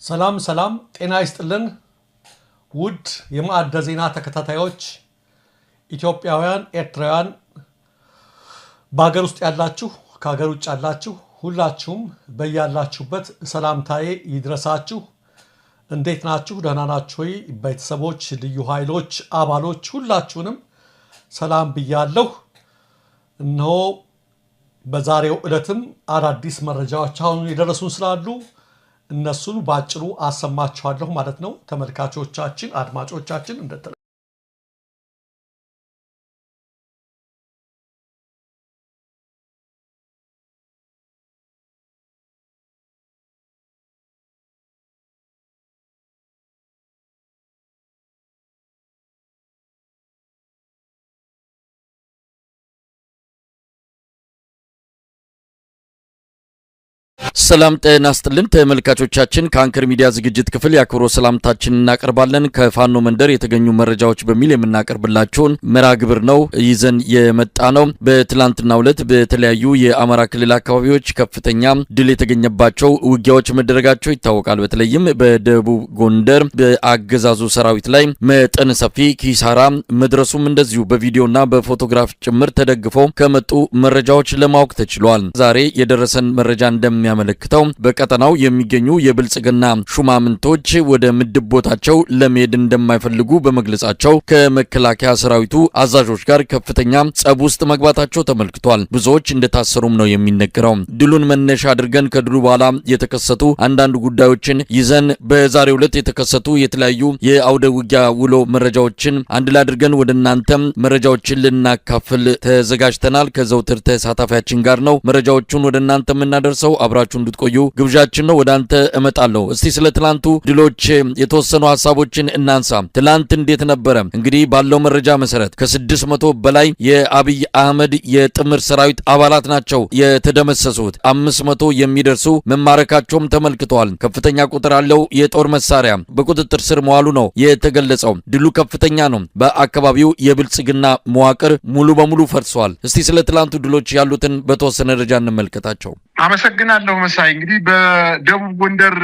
ሰላም ጤና ይስጥልን ውድ የማዕደ ዜና ተከታታዮች ኢትዮጵያውያን ኤርትራውያን በአገር ውስጥ ያላችሁ ከአገር ውጭ ያላችሁ ሁላችሁም በያላችሁበት ሰላምታዬ ይድረሳችሁ። እንዴት ናችሁ? ደህና ናችሁ ወይ? ቤተሰቦች፣ ልዩ ኃይሎች አባሎች ሁላችሁንም ሰላም ብያለሁ። እነሆ በዛሬው ዕለትም አዳዲስ መረጃዎች አሁን የደረሱን ስላሉ እነሱን ባጭሩ አሰማችኋለሁ ማለት ነው። ተመልካቾቻችን አድማጮቻችን እንደተለ ሰላም ጤና ይስጥልን ተመልካቾቻችን ከአንከር ሚዲያ ዝግጅት ክፍል ያክብሮ ሰላምታችንን እናቀርባለን። ከፋኖ መንደር የተገኙ መረጃዎች በሚል የምናቀርብላችሁን መርሃ ግብር ነው ይዘን የመጣ ነው። በትላንትናው ዕለት በተለያዩ የአማራ ክልል አካባቢዎች ከፍተኛ ድል የተገኘባቸው ውጊያዎች መደረጋቸው ይታወቃል። በተለይም በደቡብ ጎንደር በአገዛዙ ሰራዊት ላይ መጠነ ሰፊ ኪሳራ መድረሱም እንደዚሁ በቪዲዮና በፎቶግራፍ ጭምር ተደግፈው ከመጡ መረጃዎች ለማወቅ ተችሏል። ዛሬ የደረሰን መረጃ እንደሚያመለክተው በቀጠናው የሚገኙ የብልጽግና ሹማምንቶች ወደ ምድብ ቦታቸው ለመሄድ እንደማይፈልጉ በመግለጻቸው ከመከላከያ ሰራዊቱ አዛዦች ጋር ከፍተኛ ጸብ ውስጥ መግባታቸው ተመልክቷል። ብዙዎች እንደታሰሩም ነው የሚነገረው። ድሉን መነሻ አድርገን ከድሉ በኋላ የተከሰቱ አንዳንድ ጉዳዮችን ይዘን በዛሬው ዕለት የተከሰቱ የተለያዩ የአውደ ውጊያ ውሎ መረጃዎችን አንድ ላይ አድርገን ወደ እናንተ መረጃዎችን ልናካፍል ተዘጋጅተናል። ከዘውትር ተሳታፊያችን ጋር ነው መረጃዎቹን ወደ እናንተ የምናደርሰው። አብራችሁ እንድትቆዩ ግብዣችን ነው። ወደ አንተ እመጣለሁ። እስቲ ስለ ትላንቱ ድሎች የተወሰኑ ሐሳቦችን እናንሳ። ትላንት እንዴት ነበረ? እንግዲህ ባለው መረጃ መሰረት ከ600 በላይ የአብይ አህመድ የጥምር ሰራዊት አባላት ናቸው የተደመሰሱት። 500 የሚደርሱ መማረካቸውም ተመልክተዋል። ከፍተኛ ቁጥር ያለው የጦር መሳሪያ በቁጥጥር ስር መዋሉ ነው የተገለጸው። ድሉ ከፍተኛ ነው። በአካባቢው የብልጽግና መዋቅር ሙሉ በሙሉ ፈርሷል። እስቲ ስለ ትላንቱ ድሎች ያሉትን በተወሰነ ደረጃ እንመልከታቸው። አመሰግናለሁ መሳይ። እንግዲህ በደቡብ ጎንደር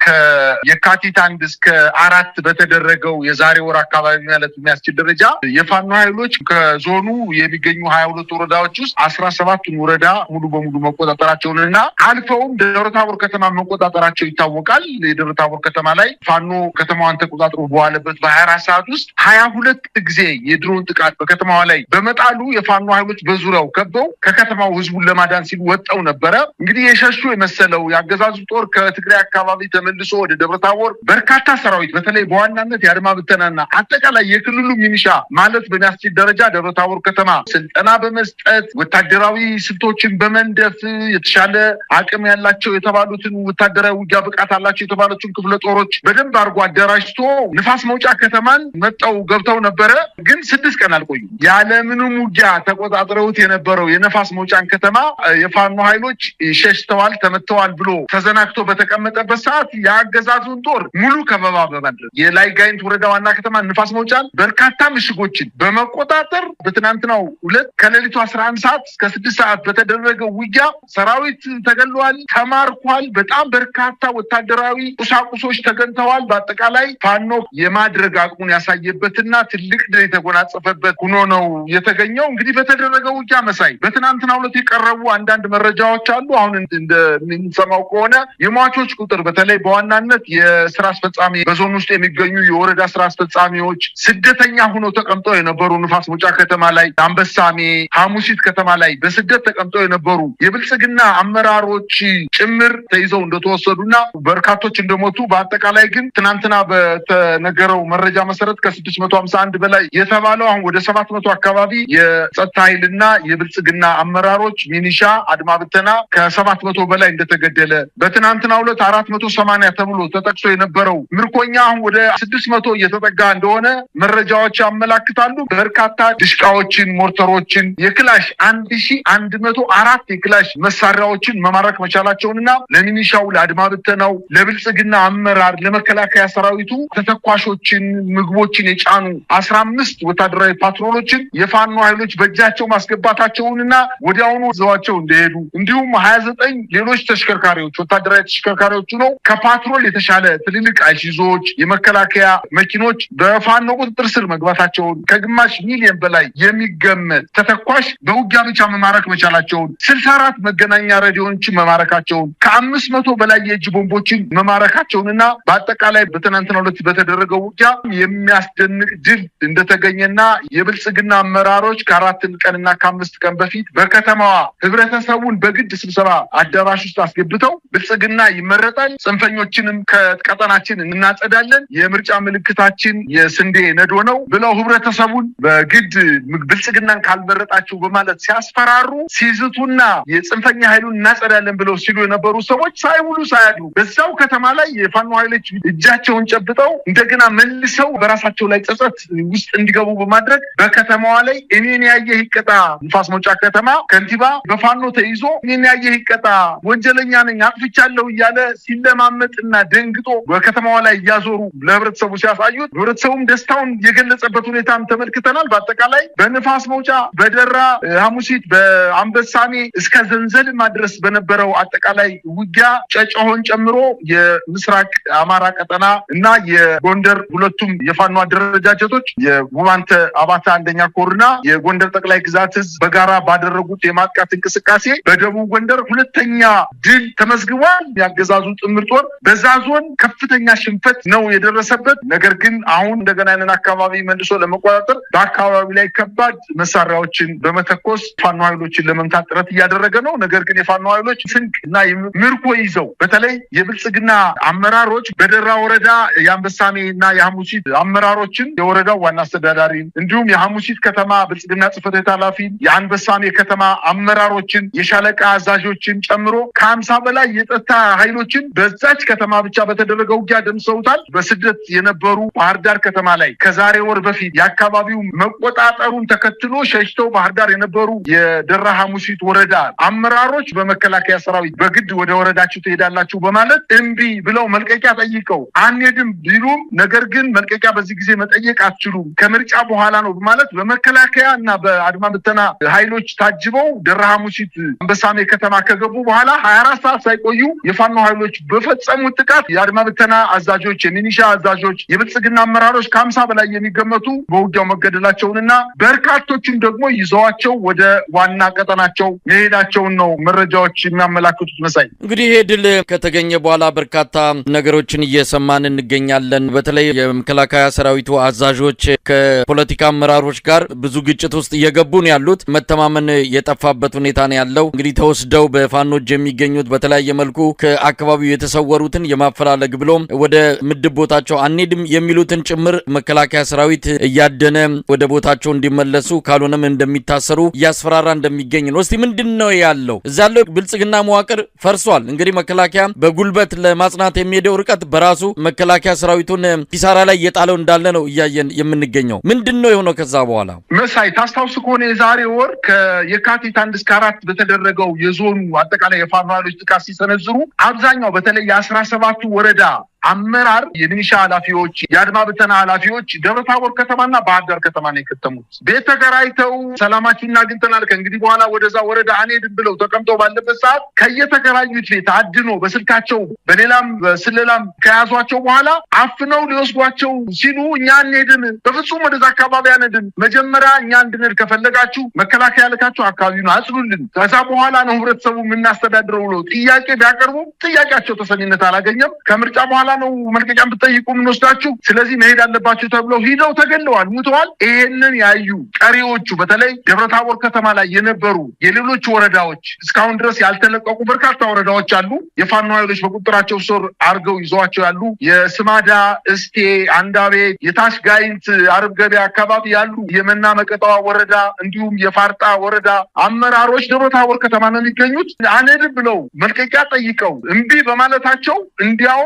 ከየካቲት 1 እስከ 4 በተደረገው የዛሬ ወር አካባቢ ማለት የሚያስችል ደረጃ የፋኖ ኃይሎች ከዞኑ የሚገኙ 22 ወረዳዎች ውስጥ 17ቱን ወረዳ ሙሉ በሙሉ መቆጣጠራቸውንና አልፈውም ደብረታቦር ከተማ መቆጣጠራቸው ይታወቃል። የደብረታቦር ከተማ ላይ ፋኖ ከተማዋን ተቆጣጥሮ በዋለበት በ24 ሰዓት ውስጥ 22 ጊዜ የድሮን ጥቃት በከተማዋ ላይ በመጣሉ የፋኖ ኃይሎች በዙሪያው ከበው ከከተማው ህዝቡን ለማዳን ሲሉ ወጣው ነበረ። እንግዲህ የሸሹ የመሰለው የአገዛዙ ጦር ከትግራይ አካባቢ ተመልሶ ወደ ደብረታቦር በርካታ ሰራዊት በተለይ በዋናነት የአድማ ብተናና አጠቃላይ የክልሉ ሚኒሻ ማለት በሚያስችል ደረጃ ደብረታቦር ከተማ ስልጠና በመስጠት ወታደራዊ ስልቶችን በመንደፍ የተሻለ አቅም ያላቸው የተባሉትን ወታደራዊ ውጊያ ብቃት አላቸው የተባሉትን ክፍለ ጦሮች በደንብ አድርጎ አደራጅቶ ንፋስ መውጫ ከተማን መጣው ገብተው ነበረ። ግን 6 ቀን አልቆዩም። ያለምንም ውጊያ ተቆጣጥረውት የነበረው የንፋስ መውጫን ከተማ የፋኖ ኃይሎች ሸሽተዋል፣ ተመተዋል ብሎ ተዘናግቶ በተቀመጠበት ሰዓት የአገዛዙን ጦር ሙሉ ከበባ በማድረግ የላይ ጋይንት ወረዳ ዋና ከተማ ንፋስ መውጫን በርካታ ምሽጎችን በመቆጣጠር በትናንትናው ሁለት ከሌሊቱ 11 ሰዓት እስከ 6 ሰዓት በተደረገው ውጊያ ሰራዊት ተገሏል፣ ተማርኳል። በጣም በርካታ ወታደራዊ ቁሳቁሶች ተገኝተዋል። በአጠቃላይ ፋኖ የማድረግ አቅሙን ያሳየበትና ትልቅ ድል የተጎናጸፈበት ሆኖ ነው የተገኘው። እንግዲህ በተደረገው ውጊያ መሳይ በትናንትናው ዕለት የቀረቡ አንዳንድ መረጃዎች አሉ። አሁን እንደምንሰማው ከሆነ የሟቾች ቁጥር በተለይ በዋናነት የስራ አስፈጻሚ በዞን ውስጥ የሚገኙ የወረዳ ስራ አስፈጻሚዎች ስደተኛ ሆነው ተቀምጠው የነበሩ ንፋስ መውጫ ከተማ ላይ፣ አንበሳሜ፣ ሐሙሲት ከተማ ላይ በስደት ተቀምጠው የነበሩ የብልጽግና አመራሮች ጭምር ተይዘው እንደተወሰዱና በርካቶች እንደሞቱ በአጠቃላይ ግን ትናንትና በተነገረው መረጃ መሰረት ከ651 በላይ የተባለው አሁን ወደ 700 አካባቢ የጸጥታ ኃይልና የብልጽግና አመራሮች ሚኒሻ አድማ ብተና ከ700 በላይ እንደተገደለ በትናንትናው ዕለት 480 ተብሎ ተጠቅሶ የነበረው ምርኮኛ አሁን ወደ 600 እየተጠጋ እንደሆነ መረጃዎች ያመላክታሉ። በርካታ ድሽቃዎችን፣ ሞርተሮችን፣ የክላሽ 1104 የክላሽ መሳሪያዎችን መማረክ መቻላቸውንና ለሚኒሻው፣ ለአድማ ብተናው፣ ለብልጽግና አመራር፣ ለመከላከያ ሰራዊቱ ተተኳሾችን፣ ምግቦችን የጫኑ 15 ወታደራዊ ፓትሮሎችን የፋኖ ኃይሎች በእጃቸው ማስገባታቸውንና ወዲያውኑ ዘዋቸው እንደሄዱ እንዲሁም 20 29 ሌሎች ተሽከርካሪዎች ወታደራዊ ተሽከርካሪዎች ነው ከፓትሮል የተሻለ ትልልቅ አይሱዞች የመከላከያ መኪኖች በፋኖ ቁጥጥር ስር መግባታቸውን ከግማሽ ሚሊዮን በላይ የሚገመት ተተኳሽ በውጊያ ብቻ መማረክ መቻላቸውን 64 መገናኛ ሬዲዮዎችን መማረካቸውን ከ500 በላይ የእጅ ቦምቦችን መማረካቸውንና በአጠቃላይ በትናንትናው ዕለት በተደረገው ውጊያ የሚያስደንቅ ድል እንደተገኘና የብልጽግና አመራሮች ከ4 ቀንና ከ5 ቀን በፊት በከተማዋ ህብረተሰቡን በግድ ስብሰባ አዳራሽ ውስጥ አስገብተው ብልጽግና ይመረጣል፣ ጽንፈኞችንም ከቀጠናችን እናጸዳለን፣ የምርጫ ምልክታችን የስንዴ ነዶ ነው ብለው ህብረተሰቡን በግድ ብልጽግናን ካልመረጣቸው በማለት ሲያስፈራሩ ሲዝቱና የጽንፈኛ ኃይሉን እናጸዳለን ብለው ሲሉ የነበሩ ሰዎች ሳይውሉ ሳያድሩ በዛው ከተማ ላይ የፋኖ ኃይሎች እጃቸውን ጨብጠው እንደገና መልሰው በራሳቸው ላይ ጸጸት ውስጥ እንዲገቡ በማድረግ በከተማዋ ላይ እኔን ያየህ ይቀጣ ንፋስ መውጫ ከተማ ከንቲባ በፋኖ ተይዞ እኔን ያየህ ይቀጣ ወንጀለኛ ነኝ አጥፍቻለሁ እያለ ሲለማመጥና ደንግጦ በከተማዋ ላይ እያዞሩ ለህብረተሰቡ ሲያሳዩት ህብረተሰቡም ደስታውን የገለጸበት ሁኔታም ተመልክተናል። በአጠቃላይ በንፋስ መውጫ በደራ ሐሙሲት በአንበሳሜ እስከ ዘንዘል ማድረስ በነበረው አጠቃላይ ውጊያ ጨጨሆን ጨምሮ የምስራቅ አማራ ቀጠና እና የጎንደር ሁለቱም የፋኖ አደረጃጀቶች የጉማንተ አባታ አንደኛ ኮርና የጎንደር ጠቅላይ ግዛት ህዝብ በጋራ ባደረጉት የማጥቃት እንቅስቃሴ በደቡብ ጎንደር ሁለተኛ ድል ተመዝግቧል። ያገዛዙ ጥምር ጦር በዛ ዞን ከፍተኛ ሽንፈት ነው የደረሰበት። ነገር ግን አሁን እንደገና ያንን አካባቢ መልሶ ለመቆጣጠር በአካባቢ ላይ ከባድ መሳሪያዎችን በመተኮስ ፋኖ ኃይሎችን ለመምታት ጥረት እያደረገ ነው። ነገር ግን የፋኖ ኃይሎች ስንቅ እና ምርኮ ይዘው በተለይ የብልጽግና አመራሮች በደራ ወረዳ የአንበሳሜ እና የሐሙሲት አመራሮችን የወረዳው ዋና አስተዳዳሪ እንዲሁም የሐሙሲት ከተማ ብልጽግና ጽሕፈት ቤት ኃላፊ የአንበሳሜ ከተማ አመራሮችን የሻለቃ አዛዦችን ጨምሮ ከ50 በላይ የጸጥታ ኃይሎችን በዛች ከተማ ብቻ በተደረገው ውጊያ ደምሰውታል። በስደት የነበሩ ባህር ዳር ከተማ ላይ ከዛሬ ወር በፊት የአካባቢው መቆጣጠሩን ተከትሎ ሸሽተው ባህር ዳር የነበሩ የደራ ሐሙሲት ወረዳ አመራሮች በመከላከያ ሰራዊት በግድ ወደ ወረዳችሁ ትሄዳላችሁ በማለት እምቢ ብለው መልቀቂያ ጠይቀው አንሄድም ቢሉም ነገር ግን መልቀቂያ በዚህ ጊዜ መጠየቅ አትችሉም ከምርጫ በኋላ ነው በማለት በመከላከያ እና በአድማ ብተና ኃይሎች ታጅበው ደራ ሐሙሲት አንበሳሜ ከተማ ከገቡ በኋላ 24 ሰዓት ሳይቆዩ የፋኖ ኃይሎች በፈጸሙት ጥቃት የአድማ ብተና አዛዦች፣ የሚኒሻ አዛዦች፣ የብልጽግና አመራሮች ከ50 በላይ የሚገመቱ በውጊያው መገደላቸውንና በርካቶችን ደግሞ ይዘዋቸው ወደ ዋና ቀጠናቸው መሄዳቸውን ነው መረጃዎች የሚያመላክቱት። መሳይ እንግዲህ ይሄ ድል ከተገኘ በኋላ በርካታ ነገሮችን እየሰማን እንገኛለን። በተለይ የመከላከያ ሰራዊቱ አዛዦች ከፖለቲካ አመራሮች ጋር ብዙ ግጭት ውስጥ እየገቡ ነው ያሉት። መተማመን የጠፋበት ሁኔታ ነው ያለው። እንግዲህ ተወስደው በፋኖች የሚገኙት በተለያየ መልኩ ከአካባቢው የተሰወሩትን የማፈላለግ ብሎም ወደ ምድብ ቦታቸው አንሄድም የሚሉትን ጭምር መከላከያ ሰራዊት እያደነ ወደ ቦታቸው እንዲመለሱ ካልሆነም እንደሚታሰሩ እያስፈራራ እንደሚገኝ ነው። እስቲ ምንድነው ያለው? እዛ ያለው ብልጽግና መዋቅር ፈርሷል። እንግዲህ መከላከያ በጉልበት ለማጽናት የሚሄደው ርቀት በራሱ መከላከያ ሰራዊቱን ኪሳራ ላይ እየጣለው እንዳለ ነው እያየን የምንገኘው። ምንድነው የሆነው ከዛ በኋላ? መሳይ ታስታውስ ከሆነ የዛሬ ወር ከየካቲት 1 እስከ 4 በተደረገው የዞኑ አጠቃላይ የፋኖ ኃይሎች ጥቃት ሲሰነዝሩ አብዛኛው በተለይ የ17ቱ ወረዳ አመራር የሚኒሻ ኃላፊዎች፣ የአድማ ብተና ኃላፊዎች ደብረታቦር ከተማና ባህር ዳር ከተማ ነው የከተሙት። ቤት ተከራይተው ሰላማችንን አግኝተናል ከእንግዲህ በኋላ ወደዛ ወረዳ አንሄድም ብለው ተቀምጠው ባለበት ሰዓት ከየተከራዩት ቤት አድኖ በስልካቸው በሌላም በስለላም ከያዟቸው በኋላ አፍነው ሊወስዷቸው ሲሉ እኛ አንሄድም፣ በፍጹም ወደዛ አካባቢ አንሄድም፣ መጀመሪያ እኛ እንድንሄድ ከፈለጋችሁ መከላከያ ልካችሁ አካባቢውን አጽዱልን፣ ከዛ በኋላ ነው ህብረተሰቡ የምናስተዳድረው ብለው ጥያቄ ቢያቀርቡ ጥያቄያቸው ተሰሚነት አላገኘም። ከምርጫ በኋላ ነው መልቀቂያ ብትጠይቁ የምንወስዳችሁ፣ ስለዚህ መሄድ አለባችሁ ተብለው ሂደው ተገለዋል፣ ሙተዋል። ይሄንን ያዩ ቀሪዎቹ በተለይ ደብረታቦር ከተማ ላይ የነበሩ የሌሎች ወረዳዎች እስካሁን ድረስ ያልተለቀቁ በርካታ ወረዳዎች አሉ። የፋኖ ኃይሎች በቁጥራቸው ስር አርገው ይዘዋቸው ያሉ የስማዳ፣ እስቴ፣ አንዳቤት፣ የታች ጋይንት፣ አርብ ገበያ አካባቢ ያሉ የመና መቀጠዋ ወረዳ እንዲሁም የፋርጣ ወረዳ አመራሮች ደብረታቦር ከተማ ነው የሚገኙት። አንሄድም ብለው መልቀቂያ ጠይቀው እምቢ በማለታቸው እንዲያው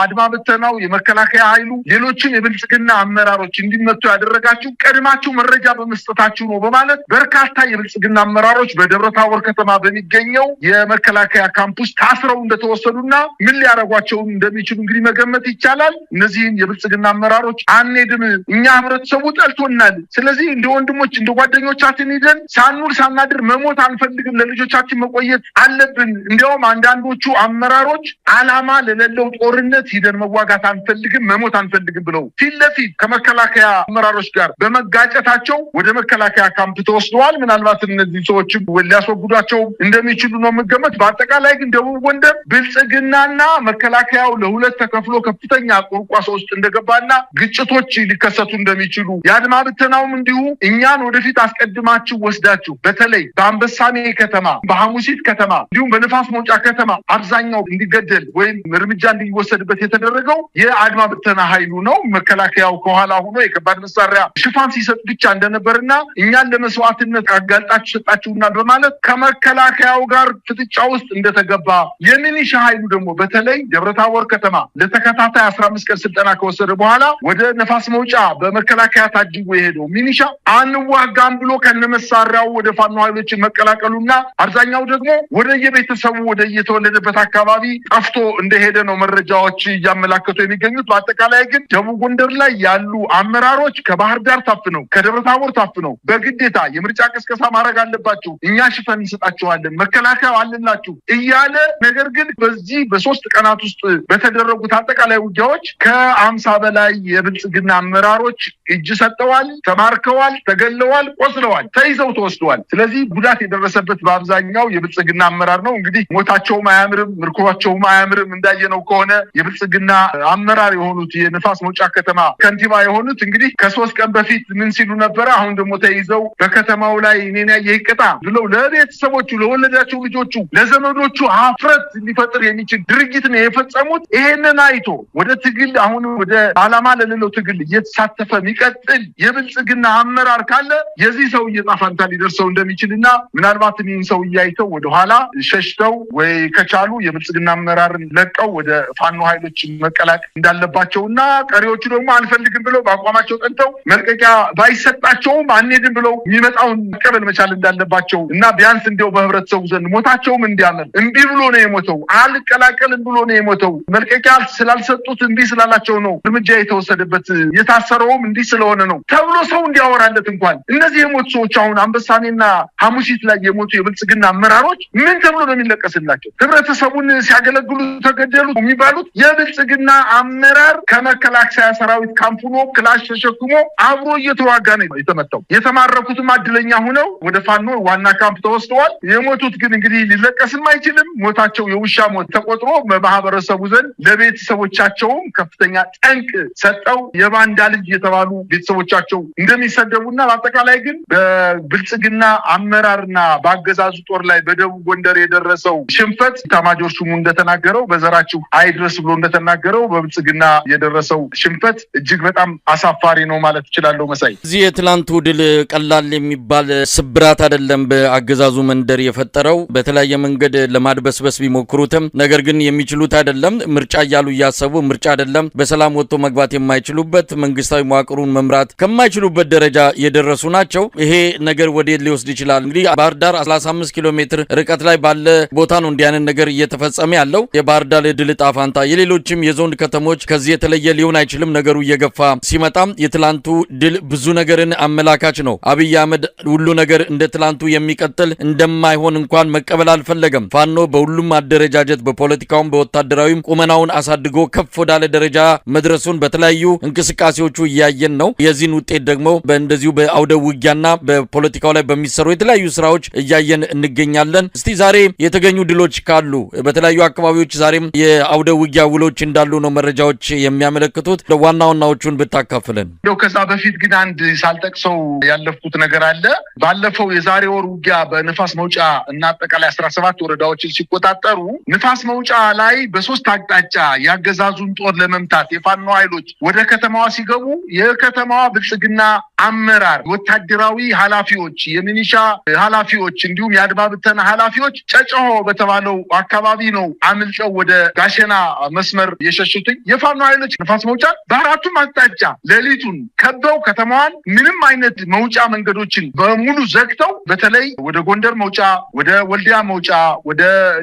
አድማ ብተናው፣ የመከላከያ ኃይሉ፣ ሌሎችም የብልጽግና አመራሮች እንዲመቱ ያደረጋችሁ ቀድማችሁ መረጃ በመስጠታችሁ ነው በማለት በርካታ የብልጽግና አመራሮች በደብረታቦር ከተማ በሚገኘው የመከላከያ ካምፕስ ታስረው እንደተወሰዱና ምን ሊያረጓቸው እንደሚችሉ እንግዲህ መገመት ይቻላል። እነዚህን የብልጽግና አመራሮች አንሄድም፣ እኛ ህብረተሰቡ ጠልቶናል፣ ስለዚህ እንደ ወንድሞች እንደ ጓደኞቻችን ሄደን ሳንውል ሳናድር መሞት አንፈልግም፣ ለልጆቻችን መቆየት አለብን። እንዲያውም አንዳንዶቹ አመራሮች አላማ ለሌለው ጦርነት ሂደን መዋጋት አንፈልግም፣ መሞት አንፈልግም ብለው ፊት ለፊት ከመከላከያ አመራሮች ጋር በመጋጨታቸው ወደ መከላከያ ካምፕ ተወስደዋል። ምናልባት እነዚህ ሰዎች ሊያስወግዷቸው እንደሚችሉ ነው የምገመት። በአጠቃላይ ግን ደቡብ ጎንደር ብልጽግናና መከላከያው ለሁለት ተከፍሎ ከፍተኛ ቁርቋሶ ውስጥ እንደገባና ግጭቶች ሊከሰቱ እንደሚችሉ የአድማ ብተናውም እንዲሁ እኛን ወደፊት አስቀድማችሁ ወስዳችሁ በተለይ በአንበሳሜ ከተማ፣ በሐሙሲት ከተማ እንዲሁም በንፋስ መውጫ ከተማ አብዛኛው እንዲገደል ወይም እርምጃ እንዲወሰድበት የተደረገው የአድማ ብተና ኃይሉ ነው። መከላከያው ከኋላ ሆኖ የከባድ መሳሪያ ሽፋን ሲሰጥ ብቻ እንደነበርና እኛን ለመስዋዕትነት አጋልጣችሁ ሰጣችሁናል በማለት ከመከላከያው ጋር ፍጥጫ ውስጥ እንደተገባ፣ የሚኒሻ ኃይሉ ደግሞ በተለይ ደብረታቦር ከተማ ለተከታታይ 15 ቀን ስልጠና ከወሰደ በኋላ ወደ ነፋስ መውጫ በመከላከያ ታጅቦ የሄደው ሚኒሻ አንዋጋም ብሎ ከነመሳሪያው ወደ ፋኖ ኃይሎች መቀላቀሉና አብዛኛው ደግሞ ወደ የቤተሰቡ ወደ የተወለደበት አካባቢ ጠፍቶ እንደሄደ ነው መረጃዎች እያመላከቱ የሚገኙት። በአጠቃላይ ግን ደቡብ ጎንደር ላይ ያሉ አመራሮች ከባህር ዳር ታፍነው ከደብረታቦር ታፍነው በግዴታ የምርጫ ቅስቀሳ ማድረግ አለባችሁ፣ እኛ ሽፈን እንሰጣችኋለን፣ መከላከያው አለላችሁ እያለ ነገር ግን በዚህ በ3 ቀናት ውስጥ በተደረጉት አጠቃላይ ውጊያዎች ከ50 በላይ የብልጽግና አመራሮች እጅ ሰጥተዋል፣ ተማርከዋል፣ ተገለዋል፣ ቆስለዋል፣ ተይዘው ተወስደዋል። ስለዚህ ጉዳት የደረሰበት በአብዛኛው የብልጽግና አመራር ነው። እንግዲህ ሞታቸውም አያምርም፣ ምርኮባቸውም አያምርም። እንዳየነው ከሆነ የብልጽግና አመራር የሆኑት የንፋስ መውጫ ከተማ ከንቲባ የሆኑት እንግዲህ ከ3 ቀን በፊት ምን ሲሉ ነበረ? አሁን ደግሞ ተይዘው በከተማው ላይ እኔን ያየ ይቀጣ ብለው ለቤተሰቦቹ፣ ለወለዳቸው ልጆቹ፣ ለዘመዶቹ ሀፍረት ሊፈጥር የሚችል ድርጊት ነው የፈጸሙት። ይሄንን አይቶ ወደ ትግል አሁን ወደ አላማ ለሌለው ትግል እየተሳተፈ የሚቀጥል የብልጽግና አመራር ካለ የዚህ ሰው እየጣፋንታ ሊደርሰው እንደሚችልና ምናልባት ይህን ሰው እያይተው ወደኋላ ሸሽተው ወይ ከቻሉ የብልጽግና አመራርን ለቀው ወደ ፋኖ ኃይሎች መቀላቀል እንዳለባቸውና ቀሪዎቹ ደግሞ አንፈልግም ብለው በአቋማቸው ጠንተው መልቀቂያ ባይሰጣቸውም አንሄድም ብለው የሚመጣውን መቀበል መቻል እንዳለባቸው እና ቢያንስ እንዲያው በህብረተሰቡ ዘንድ ሞታቸውም እንዲያምር እምቢ ብሎ ነው የሞተው፣ አልቀላቀልም ብሎ ነው የሞተው፣ መልቀቂያ ስላልሰጡት እምቢ ስላላቸው ነው እርምጃ የተወሰደበት፣ የታሰረውም እንዲህ ስለሆነ ነው ተብሎ ሰው እንዲያወራለት እንኳን እነዚህ የሞቱ ሰዎች አሁን አንበሳሜና ሐሙሲት ላይ የሞቱ የብልጽግና አመራሮች ምን ተብሎ ነው የሚለቀስላቸው? ህብረተሰቡን ሲያገለግሉ ተገደሉ የሚባሉት የብልጽግና አመራር ከመከላከያ ሰራዊት ካምፕ ሆኖ ክላሽ ተሸክሞ አብሮ እየተዋጋ ነው የተመታው። የተማረኩትም አድለኛ ሆነው ወደ ፋኖ ዋና ካምፕ ተወስደዋል። የሞቱት ግን እንግዲህ ሊለቀስም አይችልም። ሞታቸው የውሻ ሞት ተቆጥሮ በማህበረሰቡ ዘንድ ለቤተሰቦቻቸውም ከፍተኛ ጠንቅ ሰጠው የባንዳ ልጅ የተባሉ ቤተሰቦቻቸው እንደሚሰደቡና በአጠቃላይ ግን በብልጽግና አመራርና በአገዛዙ ጦር ላይ በደቡብ ጎንደር የደረሰው ሽንፈት ኢታማጆር ሹሙ እንደተናገረው በዘራችሁ አይድረስ ብሎ እንደተናገረው በብልጽግና የደረሰው ሽንፈት እጅግ በጣም አሳፋሪ ነው ማለት እችላለሁ። መሳይ እዚህ የትላንቱ ድል ቀላል የሚባል ስብራት አይደለም በአገዛዙ መንደር የፈጠረው። በተለያየ መንገድ ለማድበስበስ ቢሞክሩትም ነገር ግን የሚችሉት አይደለም። ምርጫ እያሉ እያሰቡ ምርጫ አይደለም በሰላም ወጥቶ መግባት የማይችሉበት መንግስታዊ መዋቅሩን መምራት ከማይችሉበት ደረጃ የደረሱ ናቸው። ይሄ ነገር ወዴት ሊወስድ ይችላል? እንግዲህ ባህር ዳር 35 ኪሎ ሜትር ርቀት ላይ ባለ ቦታ ነው እንዲያንን ነገር እየተፈጸመ ያለው። የባህር ዳር ድል ዕጣ ፈንታ የሌሎችም የዞን ከተሞች ከዚህ የተለየ ሊሆን አይችልም። ነገሩ እየገፋ ሲመጣም የትላንቱ ድል ብዙ ነገርን አመላካች ነው። አብይ አህመድ ሁሉ ነገር እንደ ትላንቱ የሚቀጥል እንደማይሆን እንኳን መቀበል አልፈለገም። ፋኖ በሁሉም አደረጃጀት በፖለቲካውም በወታደራዊም ቁመናውን አሳድጎ ከፍ ወዳለ ደረጃ መድረሱን በተለያዩ እንቅስቃሴዎቹ እያየን ነው። የዚህን ውጤት ደግሞ በእንደዚሁ በአውደ ውጊያና በፖለቲካው ላይ በሚሰሩ የተለያዩ ስራዎች እያየን እንገኛለን። እስቲ ዛሬ የተገኙ ድሎች ካሉ በተለያዩ አካባቢዎች ዛሬም የአውደ ውጊያ ውሎች እንዳሉ ነው መረጃዎች የሚያመለክቱት። ዋና ዋናዎቹን ብታካፍለን። ከዛ በፊት ግን አንድ ሳልጠቅሰው ያለፍኩት ነገር አለ። ባለፈው የዛሬ ወር ውጊያ በንፋስ መውጫ እና አጠቃላይ 17 ወረዳዎችን ሲቆጣጠሩ ንፋስ መውጫ ላይ በ3 አቅጣጫ ያገዛዙን ጦር ለመምታት የፋኖ ኃይሎች ወደ ከተማዋ ሲገቡ የከተማዋ ብልጽግና አመራር ወታደራዊ ኃላፊዎች የሚኒሻ ኃላፊዎች እንዲሁም የአድማ ብተና ኃላፊዎች ጨጨሆ በተባለው አካባቢ ነው አምልጠው ወደ ጋሸና መስመር የሸሹትኝ። የፋኖ ኃይሎች ንፋስ መውጫ በአራቱም አቅጣጫ ሌሊቱን ከበው ከተማዋን ምንም አይነት መውጫ መንገዶችን በሙሉ ዘግተው በተለይ ወደ ጎንደር መውጫ፣ ወደ ወልዲያ መውጫ፣ ወደ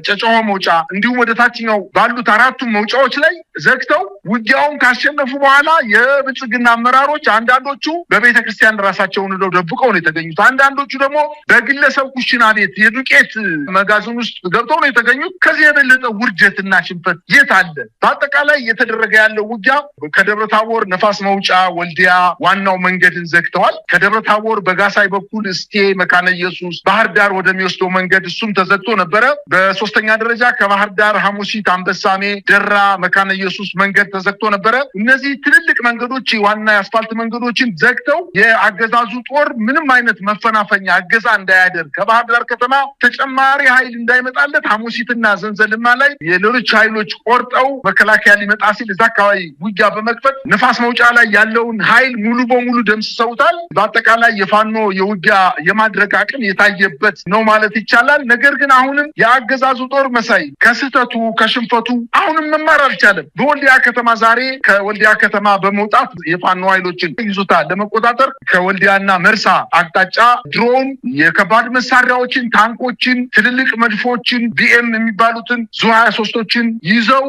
ጨጨሆ መውጫ እንዲሁም ወደ ታችኛው ባሉት አራቱም መውጫዎች ላይ ዘግተው ውጊያውን ካሸነፉ በኋላ የብልጽግና አመራሮች አንዳንዶቹ በቤተ ክርስቲያን ራሳቸውን እንደው ደብቀው ነው የተገኙት። አንዳንዶቹ ደግሞ በግለሰብ ኩሽና ቤት የዱቄት መጋዘን ውስጥ ገብተው ነው የተገኙት። ከዚህ የበለጠ ውርደትና ሽንፈት የት አለ? በአጠቃላይ እየተደረገ ያለው ውጊያ ከደብረ ታቦር ነፋስ መውጫ ወልዲያ ዋናው መንገድን ዘግተዋል። ከደብረ ታቦር በጋሳይ በኩል እስቴ መካነ ኢየሱስ ባህር ዳር ወደሚወስደው መንገድ እሱም ተዘግቶ ነበረ። በሶስተኛ ደረጃ ከባህር ዳር ሐሙሲት፣ አንበሳሜ፣ ደራ፣ መካነ ኢየሱስ መንገድ ተዘግቶ ነበረ። እነዚህ ትልልቅ መንገዶች ዋና የአስፋልት መንገዶችን ዘግተው የአገዛዙ ጦር ምንም አይነት መፈናፈኛ እገዛ እንዳያደርግ ከባህር ዳር ከተማ ተጨማሪ ኃይል እንዳይመጣለት ሐሙሲትና ዘንዘልማ ላይ የሌሎች ኃይሎች ቆርጠው መከላከያ ሊመጣ ሲል እዛ አካባቢ ውጊያ በመክፈት ንፋስ መውጫ ላይ ያለውን ኃይል ሙሉ በሙሉ ደምስሰውታል። በአጠቃላይ የፋኖ የውጊያ የማድረግ አቅም የታየበት ነው ማለት ይቻላል። ነገር ግን አሁንም የአገዛዙ ጦር መሳይ ከስህተቱ ከሽንፈቱ አሁንም መማር አልቻለም። በወልዲያ ከተማ ዛሬ ከወልዲያ ከተማ በመውጣት የፋኖ ኃይሎችን ይዞታ ለመቆጣጠር ከወልዲያና መርሳ አቅጣጫ ድሮን፣ የከባድ መሳሪያዎችን፣ ታንኮችን፣ ትልልቅ መድፎችን፣ ቢኤም የሚባሉትን ዙ 23ቶችን ይዘው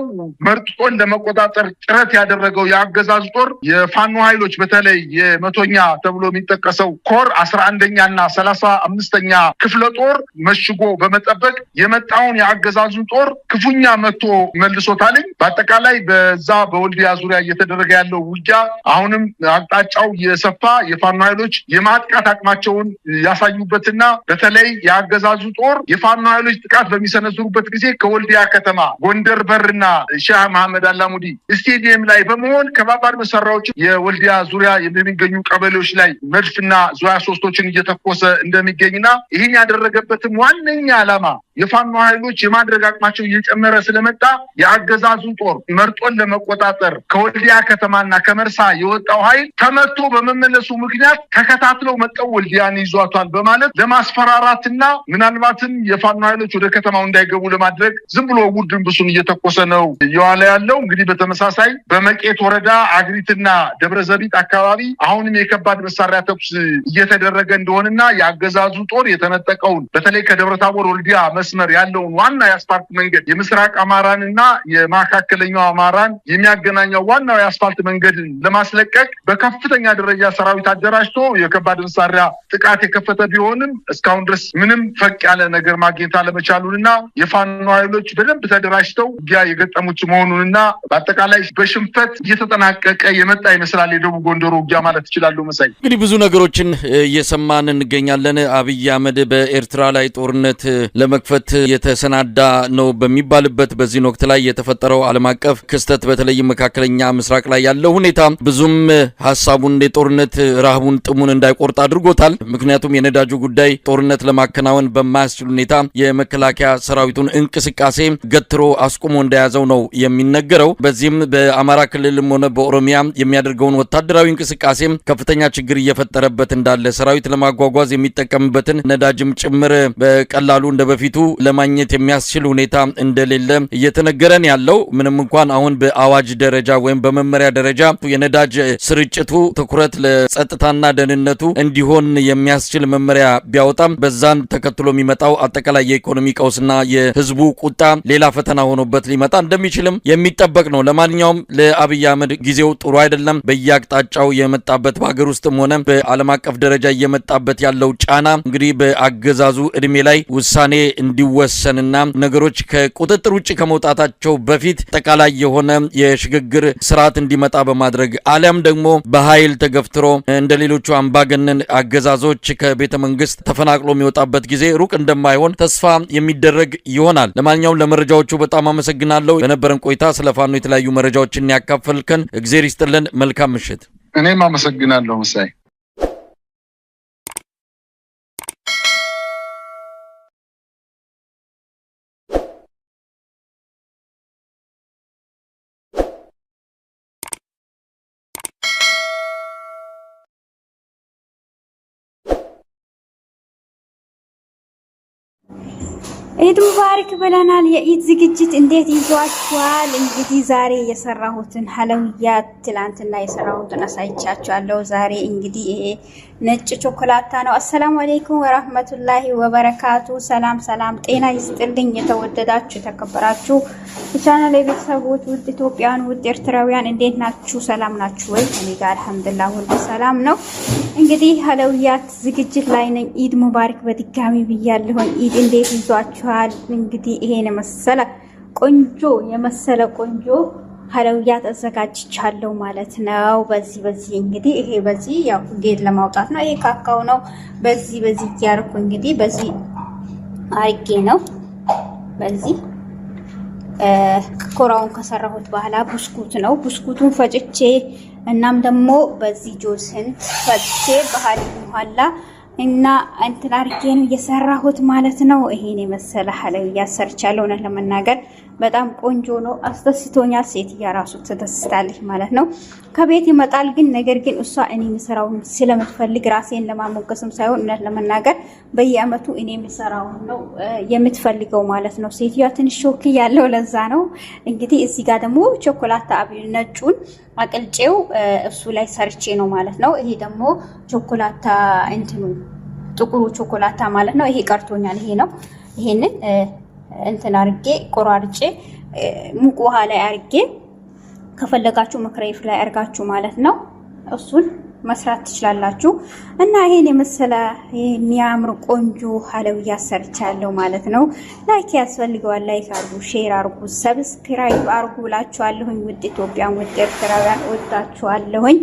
መርጦን ለመቆጣጠር ጥረት ያደረገው የአገዛዙ ጦር የፋኖ ኃይሎች በተለይ የመቶኛ ተብሎ የሚጠቀሰው ኮር 11ኛና 35ኛ ክፍለ ጦር መሽጎ በመጠበቅ የመጣውን የአገዛዙን ጦር ክፉኛ መቶ መልሶታልኝ። በአጠቃላይ በዛ በወልዲያ ዙሪያ እየተደረገ ያለው ውጊያ አሁንም አቅጣጫው የሰፋ የፋኖ ኃይሎች የማጥቃት አቅማቸውን ያሳዩበትና በተለይ የአገዛዙ ጦር የፋኖ ኃይሎች ጥቃት በሚሰነዝሩበት ጊዜ ከወልዲያ ከተማ ጎንደር በርና ሼህ መሐመድ አላሙዲ ስቴዲየም ላይ በመሆን ከባባድ መሳሪያዎች የወልዲያ ዙሪያ የሚገኙ ቀበሌዎች ላይ መድፍና ዙ 23ቶችን እየተኮሰ እንደሚገኝና ይህን ያደረገበትም ዋነኛ ዓላማ የፋኖ ኃይሎች የማድረግ አቅማቸው እየጨመረ ስለመጣ የአገዛዙ ጦር መርጦን ለመቆጣጠር ከወልዲያ ከተማና ከመርሳ የወጣው ኃይል ተመቶ በመመለሱ ምክንያት ተከታትለው መጠው ወልዲያን ይዟቷል በማለት ለማስፈራራትና ምናልባትም የፋኖ ኃይሎች ወደ ከተማው እንዳይገቡ ለማድረግ ዝም ብሎ ውድንብሱን እየተኮሰ ነው እየዋለ ያለው። እንግዲህ በተመሳሳይ በመቄት ወረዳ አግሪትና ደብረዘቢጥ አካባቢ አሁንም የከባድ መሳሪያ ተኩስ እየተደረገ እንደሆነና የአገዛዙ ጦር የተነጠቀውን በተለይ ከደብረታቦር ወልዲያ መስመር ያለውን ዋና የአስፋልት መንገድ የምስራቅ አማራንና የማካከለኛው አማራን የሚያገናኘው ዋናው የአስፋልት መንገድን ለማስለቀቅ በከፍተኛ ደረጃ ሰራዊት አደራጅቶ የከባድ መሳሪያ ጥቃት የከፈተ ቢሆንም እስካሁን ድረስ ምንም ፈቅ ያለ ነገር ማግኘት አለመቻሉንና የፋኖ ኃይሎች በደንብ ተደራጅተው ውጊያ የገጠሙት መሆኑንና በአጠቃላይ በሽንፈት እየተጠናቀቀ የመጣ ይመስላል የደቡብ ጎንደሩ ውጊያ ማለት ይችላሉ። መሳይ እንግዲህ ብዙ ነገሮችን እየሰማን እንገኛለን። አብይ አህመድ በኤርትራ ላይ ጦርነት ለመክፈት የተሰናዳ ነው በሚባልበት በዚህ ወቅት ላይ የተፈጠረው ዓለም አቀፍ ክስተት በተለይ መካከለኛ ምስራቅ ላይ ያለው ሁኔታ ብዙም ሐሳቡን የጦርነት ረሃቡን ጥሙን እንዳይቆርጥ አድርጎታል። ምክንያቱም የነዳጁ ጉዳይ ጦርነት ለማከናወን በማያስችል ሁኔታ የመከላከያ ሰራዊቱን እንቅስቃሴ ገትሮ አስቆሞ እንደያዘው ነው የሚነገረው። በዚህም በአማራ ክልልም ሆነ በኦሮሚያ የሚያደርገውን ወታደራዊ እንቅስቃሴ ከፍተኛ ችግር እየፈጠረበት እንዳለ ሰራዊት ለማጓጓዝ የሚጠቀምበትን ነዳጅም ጭምር በቀላሉ እንደበፊቱ ለማግኘት የሚያስችል ሁኔታ እንደሌለ እየተነገረን ያለው ምንም እንኳን አሁን በአዋጅ ደረጃ ወይም በመመሪያ ደረጃ የነዳጅ ስርጭቱ ትኩረት ለጸጥታና ደህንነቱ እንዲሆን የሚያስችል መመሪያ ቢያወጣም በዛን ተከትሎ የሚመጣው አጠቃላይ የኢኮኖሚ ቀውስና የህዝቡ ቁጣ ሌላ ፈተና ሆኖበት ሊመጣ እንደሚችልም የሚጠበቅ ነው። ለማንኛውም ለአብይ አህመድ ጊዜው ጥሩ አይደለም። በየአቅጣጫው የመጣበት በሀገር ውስጥም ሆነ በዓለም አቀፍ ደረጃ እየመጣበት ያለው ጫና እንግዲህ በአገዛዙ እድሜ ላይ ውሳኔ እንዲወሰንና ነገሮች ከቁጥጥር ውጭ ከመውጣታቸው በፊት አጠቃላይ የሆነ የሽግግር ስርዓት እንዲመጣ በማድረግ አሊያም ደግሞ በኃይል ተገፍትሮ እንደ ሌሎቹ አምባገነን አገዛዞች ከቤተ መንግስት ተፈናቅሎ የሚወጣበት ጊዜ ሩቅ እንደማይሆን ተስፋ የሚደረግ ይሆናል። ለማንኛውም ለመረጃዎቹ በጣም አመሰግናለሁ። በነበረን ቆይታ ስለ ፋኖ የተለያዩ መረጃዎችን ያካፈልከን እግዜር ይስጥልን። መልካም ምሽት። እኔም አመሰግናለሁ መሳይ። ኢድ ሙባረክ ብለናል። የኢድ ዝግጅት እንዴት ይዟችኋል? እንግዲህ ዛሬ የሰራሁትን ሐለውያት ትላንትና የሰራሁትን አሳይቻችኋለሁ። ዛሬ እንግዲህ ይሄ ነጭ ቾኮላታ ነው። አሰላሙ አለይኩም ወራህመቱላሂ ወበረካቱ። ሰላም ሰላም፣ ጤና ይስጥልኝ። የተወደዳችሁ የተከበራችሁ የቻናሌ ቤተሰቦች፣ ውድ ኢትዮጵያውያን፣ ውድ ኤርትራውያን እንዴት ናችሁ? ሰላም ናችሁ ወይ? እኔ ጋር አልሐምዱሊላህ ሁሉ ሰላም ነው። እንግዲህ ሐለውያት ዝግጅት ላይ ነኝ። ኢድ ሙባረክ በድጋሚ ብያለሁ። ኢድ እንዴት ይዟችኋል? እንግዲህ ይሄን መሰለ ቆንጆ ሐለውያት አዘጋጅቻለሁ ማለት ነው። በዚህ እንግዲህ ይሄ በዚህ ያው ጌጥ ለማውጣት ነው። ይሄ ካካው ነው። በዚህ ያርኩ እንግዲህ በዚህ አርጌ ነው። በዚህ ኮራውን ከሰራሁት በኋላ ብስኩት ነው። ብስኩቱን ፈጭቼ እናም ደግሞ በዚህ ጆስን ፈጭቼ ባህል በኋላ እና እንትን አርጌ ነው የሰራሁት ማለት ነው። ይሄን የመሰለ ሐለውያት ሰርቻለሁ። እውነት ለመናገር በጣም ቆንጆ ነው፣ አስደስቶኛል። ሴትያ ራሱ ተደስታለች ማለት ነው። ከቤት ይመጣል ግን ነገር ግን እሷ እኔ የምሰራውን ስለምትፈልግ ራሴን ለማሞገስም ሳይሆን እውነት ለመናገር በየአመቱ እኔ የምሰራውን ነው የምትፈልገው ማለት ነው። ሴትያ ትንሽ ሾክ ያለው ለዛ ነው። እንግዲህ እዚህ ጋር ደግሞ ቾኮላታ ነጩን አቅልጬው እሱ ላይ ሰርቼ ነው ማለት ነው። ይሄ ደግሞ ቾኮላታ እንትኑ ጥቁሩ ቾኮላታ ማለት ነው። ይሄ ቀርቶኛል። ይሄ ነው። ይሄንን እንትን አርጌ ቆራርጬ ሙቅ ውሃ ላይ አርጌ ከፈለጋችሁ መክረይፍ ላይ አርጋችሁ ማለት ነው እሱን መስራት ትችላላችሁ። እና ይሄን የመሰለ የሚያምር ቆንጆ ሐለውያት ሰርቻለሁ ማለት ነው። ላይክ ያስፈልገዋል። ላይክ አርጉ፣ ሼር አርጉ፣ ሰብስክራይብ አርጉ ብላችኋለሁኝ። ውድ ኢትዮጵያን፣ ውድ ኤርትራውያን ወዳችኋለሁኝ።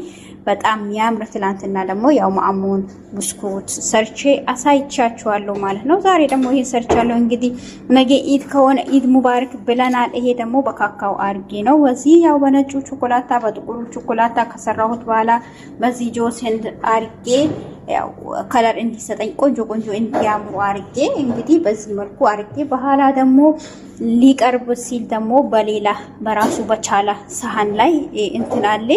በጣም የሚያምር ትላንትና ደግሞ ያው ማአሙን ብስኩት ሰርቼ አሳይቻችኋለሁ ማለት ነው። ዛሬ ደግሞ ይሄን ሰርቻለሁ። እንግዲህ ነገ ኢድ ከሆነ ኢድ ሙባረክ ብለናል። ይሄ ደግሞ በካካው አርጌ ነው። በዚህ ያው በነጩ ቾኮላታ በጥቁሩ ቾኮላታ ከሰራሁት በኋላ በዚህ ጆስ ህንድ አርጌ ያው ከለር እንዲሰጠኝ ቆንጆ እንዲያምሩ አርጌ እንግዲህ በዚህ መልኩ አርጌ በኋላ ደግሞ ሊቀርብ ሲል ደግሞ በሌላ በራሱ በቻላ ሰሃን ላይ እንትን አለ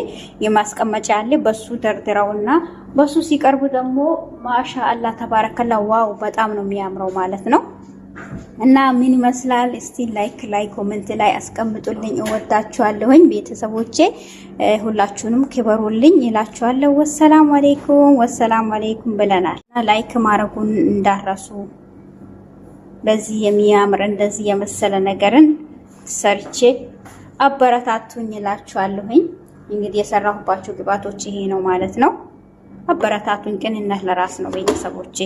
የማስቀመጫ አለ። በሱ ደርድረውና በሱ ሲቀርብ ደግሞ ማሻአላ ተባረከላ ዋው በጣም ነው የሚያምረው ማለት ነው። እና ምን ይመስላል? እስቲ ላይክ ኮሜንት ላይ አስቀምጡልኝ። እወዳችኋለሁኝ ቤተሰቦቼ፣ ሁላችሁንም ክበሩልኝ እላችኋለሁ። ወሰላሙ አለይኩም ብለናል። ላይክ ማድረጉን እንዳረሱ። በዚህ የሚያምር እንደዚህ የመሰለ ነገርን ሰርቼ አበረታቱኝ እላችኋለሁኝ። እንግዲህ የሰራሁባቸው ግብአቶች ይሄ ነው ማለት ነው። አበረታቱኝ። ቅንነት ለራስ ነው ቤተሰቦቼ።